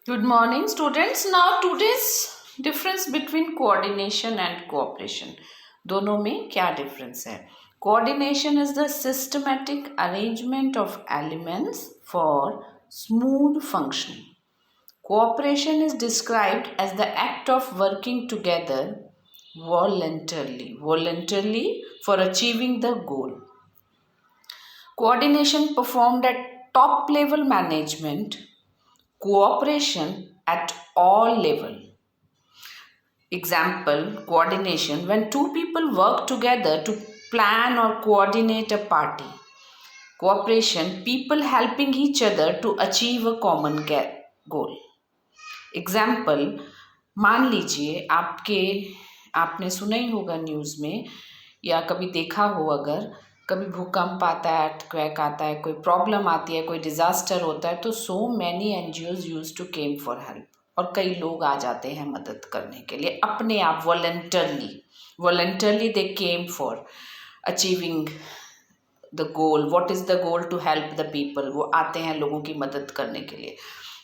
Good morning, students. Now, today's difference between coordination and cooperation. दोनों में क्या difference है? Coordination is the systematic arrangement of elements for smooth functioning. Cooperation is described as the act of working together voluntarily for achieving the goal. Coordination performed at top level management, cooperation at all level. Example, coordination, when two people work together to plan or coordinate a party. Cooperation, people helping each other to achieve a common goal. Example, मान लीजिए आपने सुना ही होगा news में या कभी देखा हो, अगर कभी भूकंप आता है, अर्थक्वेक आता है, कोई प्रॉब्लम आती है, कोई डिज़ास्टर होता है, तो so many NGOs use to came for help, और कई लोग आ जाते हैं मदद करने के लिए अपने आप voluntarily they came for achieving the goal. What is the goal? To help the people. वो आते हैं लोगों की मदद करने के लिए.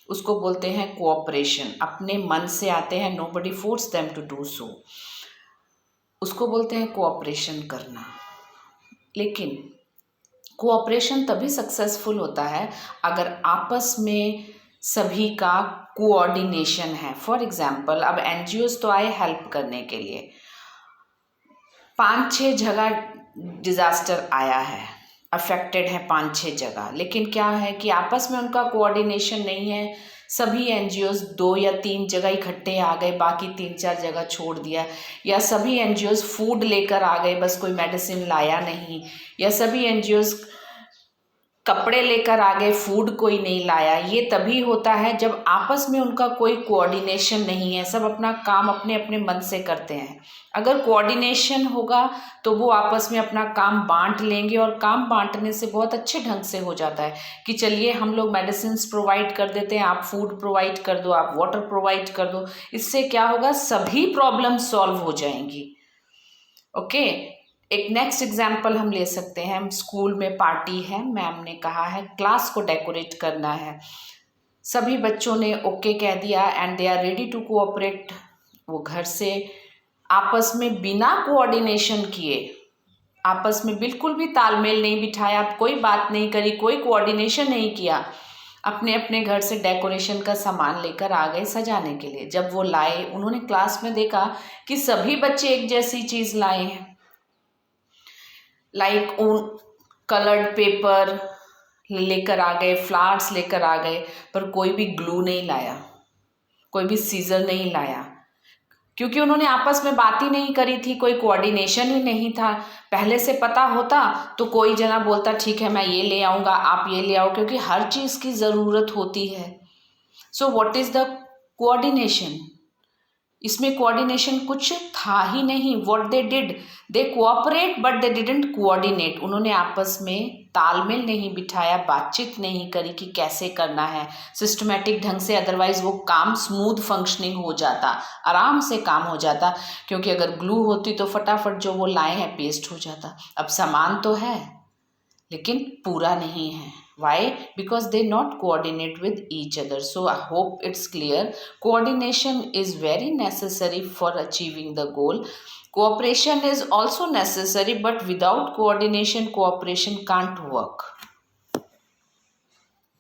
उसको बोलते हैं कोऑपरेशन. अपने मन से आते हैं, nobody force them to do so. उसको बोलते हैं कोऑपरेशन करना. लेकिन कोऑपरेशन तभी सक्सेसफुल होता है अगर आपस में सभी का कोऑर्डिनेशन है. फॉर एग्जाम्पल, अब NGOs तो आए हेल्प करने के लिए, 5-6 जगह डिज़ास्टर आया है, अफेक्टेड है 5-6 जगह, लेकिन क्या है कि आपस में उनका कोऑर्डिनेशन नहीं है. सभी NGOs 2 या 3 जगह इकट्ठे आ गए, बाकी 3-4 जगह छोड़ दिया, या सभी NGOs फूड लेकर आ गए, बस कोई मेडिसिन लाया नहीं, या सभी NGOs कपड़े लेकर आ गए, फूड कोई नहीं लाया. ये तभी होता है जब आपस में उनका कोई कोऑर्डिनेशन नहीं है, सब अपना काम अपने अपने मन से करते हैं. अगर कोऑर्डिनेशन होगा तो वो आपस में अपना काम बांट लेंगे, और काम बांटने से बहुत अच्छे ढंग से हो जाता है कि चलिए हम लोग मेडिसिन प्रोवाइड कर देते हैं, आप फूड प्रोवाइड कर दो, आप वाटर प्रोवाइड कर दो. इससे क्या होगा? सभी प्रॉब्लम सॉल्व हो जाएंगी. ओके. एक नेक्स्ट एग्जाम्पल हम ले सकते हैं. स्कूल में पार्टी है, मैम ने कहा है क्लास को डेकोरेट करना है, सभी बच्चों ने ओके कह दिया and they are ready to cooperate. वो घर से आपस में बिना कोऑर्डिनेशन किए, आपस में बिल्कुल भी तालमेल नहीं बिठाया, कोई बात नहीं करी, कोई कोऑर्डिनेशन नहीं किया, अपने अपने घर से डेकोरेशन का सामान लेकर आ गए सजाने के लिए. जब वो लाए, उन्होंने क्लास में देखा कि सभी बच्चे एक जैसी चीज़ लाए हैं, लाइक कलर्ड पेपर लेकर आ गए, फ्लावर्स लेकर आ गए, पर कोई भी ग्लू नहीं लाया, कोई भी सीजर नहीं लाया, क्योंकि उन्होंने आपस में बात ही नहीं करी थी, कोई कोऑर्डिनेशन ही नहीं था. पहले से पता होता तो कोई जना बोलता ठीक है मैं ये ले आऊँगा, आप ये ले आओ, क्योंकि हर चीज़ की ज़रूरत होती है. So what is the coordination? इसमें कोऑर्डिनेशन कुछ था ही नहीं. What they did, they cooperate but they didn't coordinate. उन्होंने आपस में तालमेल नहीं बिठाया, बातचीत नहीं करी कि कैसे करना है सिस्टमेटिक ढंग से, अदरवाइज वो काम स्मूथ फंक्शनिंग हो जाता, आराम से काम हो जाता. क्योंकि अगर ग्लू होती तो फटाफट जो वो लाए हैं पेस्ट हो जाता. अब सामान तो है लेकिन पूरा नहीं है. Why? Because they not coordinate with each other. So I hope it's clear. Coordination is very necessary for achieving the goal. Cooperation is also necessary, but without coordination, cooperation can't work.